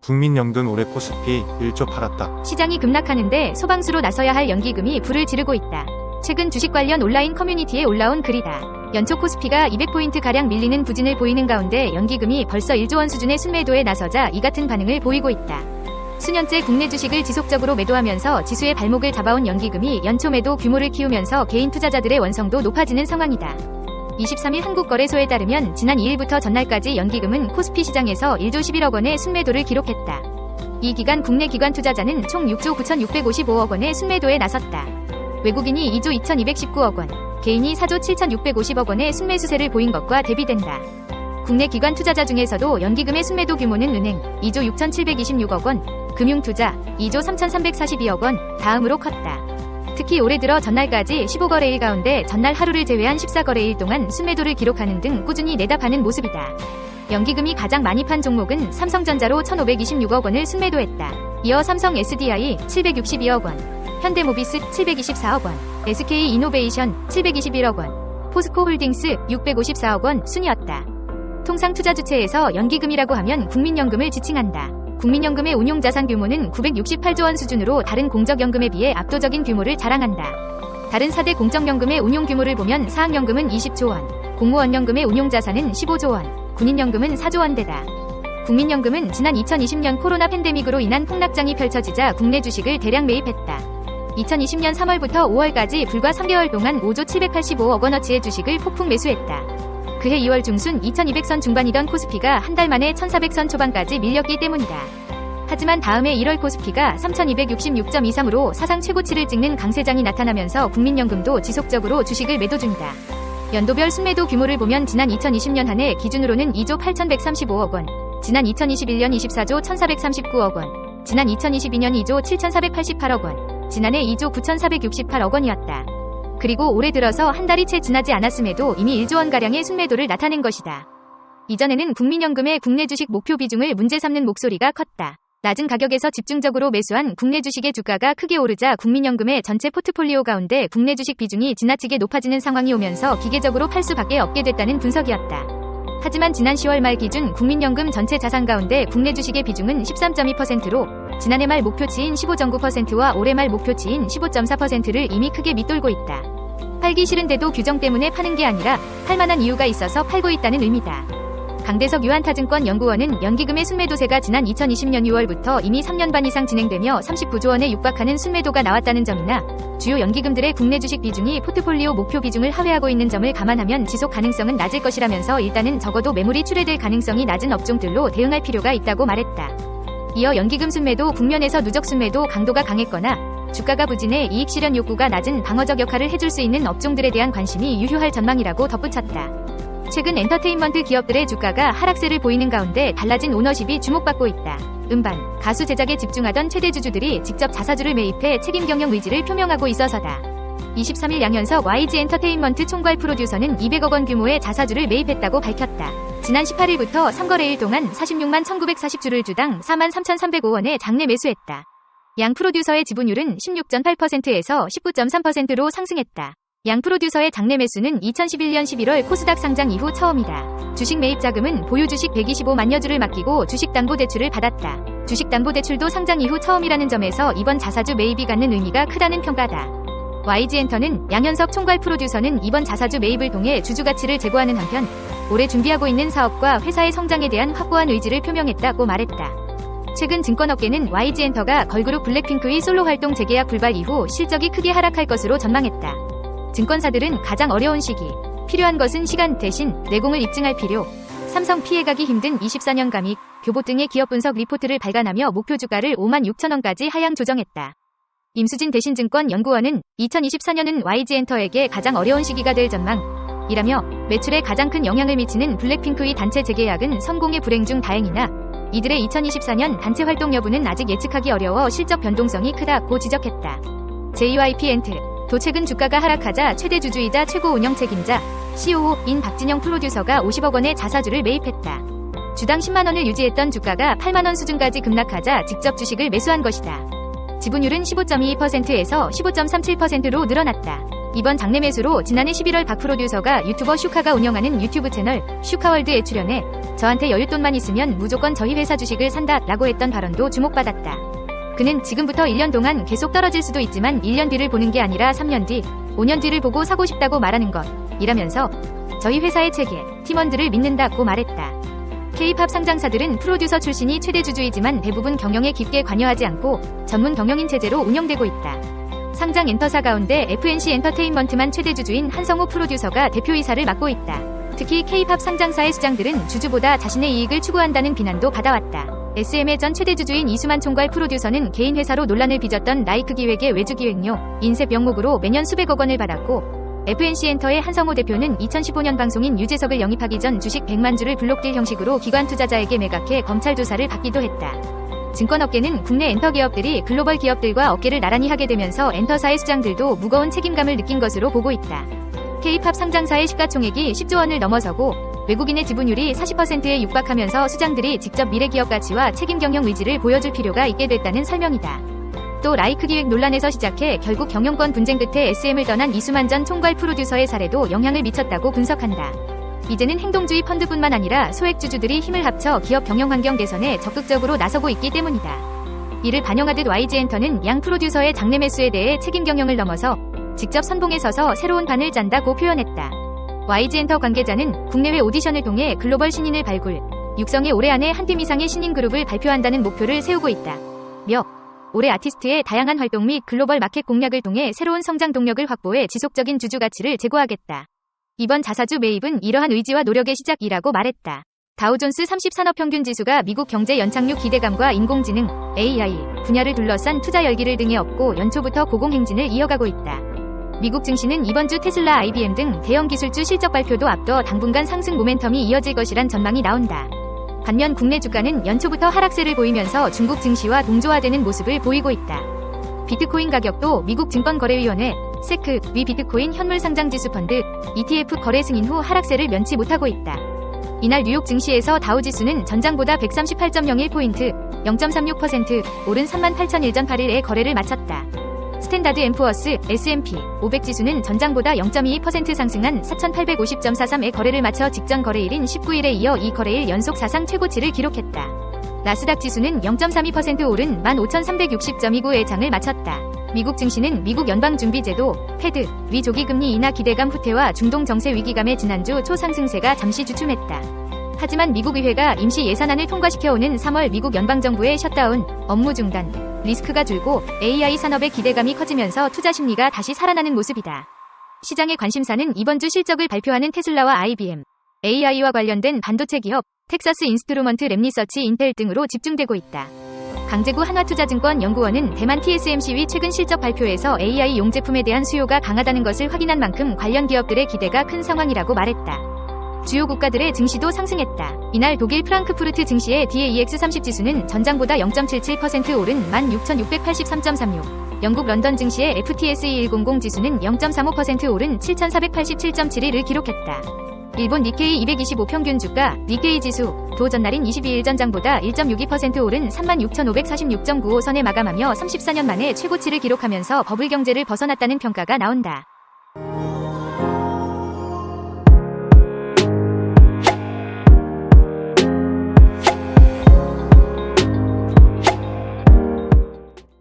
국민연금 올해 코스피 1조 팔았다. 시장이 급락하는데 소방수로 나서야 할 연기금이 불을 지르고 있다. 최근 주식 관련 온라인 커뮤니티에 올라온 글이다. 연초 코스피가 200포인트가량 밀리는 부진을 보이는 가운데 연기금이 벌써 1조 원 수준의 순매도에 나서자 이 같은 반응을 보이고 있다. 수년째 국내 주식을 지속적으로 매도하면서 지수의 발목을 잡아온 연기금이 연초 매도 규모를 키우면서 개인 투자자들의 원성도 높아지는 상황이다. 23일 한국거래소에 따르면 지난 2일부터 전날까지 연기금은 코스피 시장에서 1조 11억 원의 순매도를 기록했다. 이 기간 국내 기관 투자자는 총 6조 9,655억 원의 순매도에 나섰다. 외국인이 2조 2,219억 원, 개인이 4조 7,650억 원의 순매수세를 보인 것과 대비된다. 국내 기관 투자자 중에서도 연기금의 순매도 규모는 은행 2조 6,726억 원, 금융투자 2조 3,342억 원, 다음으로 컸다. 특히 올해 들어 전날까지 15거래일 가운데 전날 하루를 제외한 14거래일 동안 순매도를 기록하는 등 꾸준히 내다파는 모습이다. 연기금이 가장 많이 판 종목은 삼성전자로 1,526억 원을 순매도했다. 이어 삼성 SDI 762억 원, 현대모비스 724억 원, SK이노베이션 721억 원, 포스코홀딩스 654억 원 순이었다. 통상 투자 주체에서 연기금이라고 하면 국민연금을 지칭한다. 국민연금의 운용자산 규모는 968조 원 수준으로 다른 공적연금에 비해 압도적인 규모를 자랑한다. 다른 4대 공적연금의 운용 규모를 보면 사학연금은 20조 원, 공무원연금의 운용자산은 15조 원, 군인연금은 4조 원대다. 국민연금은 지난 2020년 코로나 팬데믹으로 인한 폭락장이 펼쳐지자 국내 주식을 대량 매입했다. 2020년 3월부터 5월까지 불과 3개월 동안 5조 785억 원어치의 주식을 폭풍 매수했다. 그해 2월 중순 2200선 중반이던 코스피가 한 달 만에 1400선 초반까지 밀렸기 때문이다. 하지만 다음해 1월 코스피가 3266.23으로 사상 최고치를 찍는 강세장이 나타나면서 국민연금도 지속적으로 주식을 매도 중이다. 연도별 순매도 규모를 보면 지난 2020년 한 해 기준으로는 2조 8135억 원, 지난 2021년 24조 1439억 원, 지난 2022년 2조 7488억 원, 지난해 2조 9468억 원이었다. 그리고 올해 들어서 한 달이 채 지나지 않았음에도 이미 1조 원가량의 순매도를 나타낸 것이다. 이전에는 국민연금의 국내 주식 목표 비중을 문제 삼는 목소리가 컸다. 낮은 가격에서 집중적으로 매수한 국내 주식의 주가가 크게 오르자 국민연금의 전체 포트폴리오 가운데 국내 주식 비중이 지나치게 높아지는 상황이 오면서 기계적으로 팔 수밖에 없게 됐다는 분석이었다. 하지만 지난 10월 말 기준 국민연금 전체 자산 가운데 국내 주식의 비중은 13.2%로 지난해 말 목표치인 15.9%와 올해 말 목표치인 15.4%를 이미 크게 밑돌고 있다. 팔기 싫은데도 규정 때문에 파는 게 아니라 팔만한 이유가 있어서 팔고 있다는 의미다. 강대석 유한타증권 연구원은 연기금의 순매도세가 지난 2020년 6월부터 이미 3년 반 이상 진행되며 39조 원에 육박하는 순매도가 나왔다는 점이나 주요 연기금들의 국내 주식 비중이 포트폴리오 목표 비중을 하회하고 있는 점을 감안하면 지속 가능성은 낮을 것이라면서 일단은 적어도 매물이 출회될 가능성이 낮은 업종들로 대응할 필요가 있다고 말했다. 이어 연기금 순매도 국면에서 누적 순매도 강도가 강했거나 주가가 부진해 이익 실현 욕구가 낮은 방어적 역할을 해줄 수 있는 업종들에 대한 관심이 유효할 전망이라고 덧붙였다. 최근 엔터테인먼트 기업들의 주가가 하락세를 보이는 가운데 달라진 오너십이 주목받고 있다. 음반, 가수 제작에 집중하던 최대 주주들이 직접 자사주를 매입해 책임 경영 의지를 표명하고 있어서다. 23일 양현석 YG 엔터테인먼트 총괄 프로듀서는 200억 원 규모의 자사주를 매입했다고 밝혔다. 지난 18일부터 3거래일 동안 46만 1940주를 주당 4만 3305원에 장내 매수했다. 양 프로듀서의 지분율은 16.8%에서 19.3%로 상승했다. 양 프로듀서의 장내 매수는 2011년 11월 코스닥 상장 이후 처음이다. 주식 매입 자금은 보유 주식 125만여 주를 맡기고 주식담보대출을 받았다. 주식담보대출도 상장 이후 처음이라는 점에서 이번 자사주 매입이 갖는 의미가 크다는 평가다. YG엔터는 양현석 총괄 프로듀서는 이번 자사주 매입을 통해 주주 가치를 제고하는 한편 올해 준비하고 있는 사업과 회사의 성장에 대한 확고한 의지를 표명했다고 말했다. 최근 증권업계는 YG엔터가 걸그룹 블랙핑크의 솔로 활동 재계약 불발 이후 실적이 크게 하락할 것으로 전망했다. 증권사들은 가장 어려운 시기, 필요한 것은 시간 대신 내공을 입증할 필요, 삼성 피해가기 힘든 24년 감익, 교보 등의 기업 분석 리포트를 발간하며 목표 주가를 5만 6천 원까지 하향 조정했다. 임수진 대신증권 연구원은 2024년은 YG엔터에게 가장 어려운 시기가 될 전망이라며 매출에 가장 큰 영향을 미치는 블랙핑크의 단체 재계약은 성공의 불행 중 다행이나 이들의 2024년 단체 활동 여부는 아직 예측하기 어려워 실적 변동성이 크다고 지적했다. JYP 도 최근 주가가 하락하자 최대 주주이자 최고 운영 책임자 COO인 박진영 프로듀서가 50억 원의 자사주를 매입했다. 주당 10만 원을 유지했던 주가가 8만 원 수준까지 급락하자 직접 주식을 매수한 것이다. 지분율은 15.22%에서 15.37%로 늘어났다. 이번 장내 매수로 지난해 11월 박 프로듀서가 유튜버 슈카가 운영하는 유튜브 채널 슈카월드에 출연해 저한테 여윳돈만 있으면 무조건 저희 회사 주식을 산다 라고 했던 발언도 주목받았다. 그는 지금부터 1년 동안 계속 떨어질 수도 있지만 1년 뒤를 보는 게 아니라 3년 뒤, 5년 뒤를 보고 사고 싶다고 말하는 것 이라면서 저희 회사의 체계, 팀원들을 믿는다고 말했다. K-팝 상장사들은 프로듀서 출신이 최대 주주이지만 대부분 경영에 깊게 관여하지 않고 전문 경영인 체제로 운영되고 있다. 상장 엔터사 가운데 FNC 엔터테인먼트만 최대 주주인 한성우 프로듀서가 대표이사를 맡고 있다. 특히 K-팝 상장사의 수장들은 주주보다 자신의 이익을 추구한다는 비난도 받아왔다. SM의 전 최대 주주인 이수만 총괄 프로듀서는 개인 회사로 논란을 빚었던 라이크 기획의 외주 기획료, 인셉 명목으로 매년 수백억 원을 받았고 FNC 엔터의 한성우 대표는 2015년 방송인 유재석을 영입하기 전 주식 100만 주를 블록딜 형식으로 기관 투자자에게 매각해 검찰 조사를 받기도 했다. 증권업계는 국내 엔터 기업들이 글로벌 기업들과 어깨를 나란히 하게 되면서 엔터사의 수장들도 무거운 책임감을 느낀 것으로 보고 있다. K-팝 상장사의 시가총액이 10조 원을 넘어서고 외국인의 지분율이 40%에 육박하면서 수장들이 직접 미래 기업 가치와 책임 경영 의지를 보여줄 필요가 있게 됐다는 설명이다. 또 라이크 기획 논란에서 시작해 결국 경영권 분쟁 끝에 SM을 떠난 이수만 전 총괄 프로듀서의 사례도 영향을 미쳤다고 분석한다. 이제는 행동주의 펀드뿐만 아니라 소액주주들이 힘을 합쳐 기업 경영 환경 개선에 적극적으로 나서고 있기 때문이다. 이를 반영하듯 YG엔터는 양 프로듀서의 장내 매수에 대해 책임 경영을 넘어서 직접 선봉에 서서 새로운 판을 짠다고 표현했다. YG엔터 관계자는 국내외 오디션을 통해 글로벌 신인을 발굴, 육성해 올해 안에 한 팀 이상의 신인 그룹을 발표한다는 목표를 세우고 있다. 올해 아티스트의 다양한 활동 및 글로벌 마켓 공략을 통해 새로운 성장 동력을 확보해 지속적인 주주 가치를 제고하겠다. 이번 자사주 매입은 이러한 의지와 노력의 시작이라고 말했다. 다우존스 30 산업평균지수가 미국 경제 연착륙 기대감과 인공지능, AI 분야를 둘러싼 투자 열기를 등에 업고 연초부터 고공행진을 이어가고 있다. 미국 증시는 이번 주 테슬라, IBM 등 대형 기술주 실적 발표도 앞둬 당분간 상승 모멘텀이 이어질 것이란 전망이 나온다. 반면 국내 주가는 연초부터 하락세를 보이면서 중국 증시와 동조화되는 모습을 보이고 있다. 비트코인 가격도 미국 증권거래위원회 세크 위 비트코인 현물 상장 지수 펀드 ETF 거래 승인 후 하락세를 면치 못하고 있다. 이날 뉴욕 증시에서 다우지수는 전장보다 138.01포인트 0.36% 오른 38,001 전 8일에 거래를 마쳤다. 스탠다드 앤 푸어스 S&P 500 지수는 전장보다 0.22% 상승한 4,850.43에 거래를 마쳐 직전 거래일인 19일에 이어 이 거래일 연속 사상 최고치를 기록했다. 나스닥 지수는 0.32% 오른 15,360.29에 장을 마쳤다. 미국 증시는 미국 연방준비제도 패드 위 조기금리 인하 기대감 후퇴와 중동 정세 위기감의 지난주 초상승세가 잠시 주춤했다. 하지만 미국 의회가 임시 예산안을 통과시켜오는 3월 미국 연방정부의 셧다운, 업무 중단, 리스크가 줄고 AI 산업의 기대감이 커지면서 투자 심리가 다시 살아나는 모습이다. 시장의 관심사는 이번 주 실적을 발표하는 테슬라와 IBM, AI와 관련된 반도체 기업, 텍사스 인스트루먼트 랩리서치 인텔 등으로 집중되고 있다. 강재구 한화투자증권 연구원은 대만 TSMC의 최근 실적 발표에서 AI 용 제품에 대한 수요가 강하다는 것을 확인한 만큼 관련 기업들의 기대가 큰 상황이라고 말했다. 주요 국가들의 증시도 상승했다. 이날 독일 프랑크푸르트 증시의 DAX30 지수는 전장보다 0.77% 오른 16,683.36, 영국 런던 증시의 FTSE100 지수는 0.35% 오른 7,487.71을 기록했다. 일본 니케이 225 평균 주가 니케이 지수 도 전날인 22일 전장보다 1.62% 오른 36,546.95선에 마감하며 34년 만에 최고치를 기록하면서 버블 경제를 벗어났다는 평가가 나온다.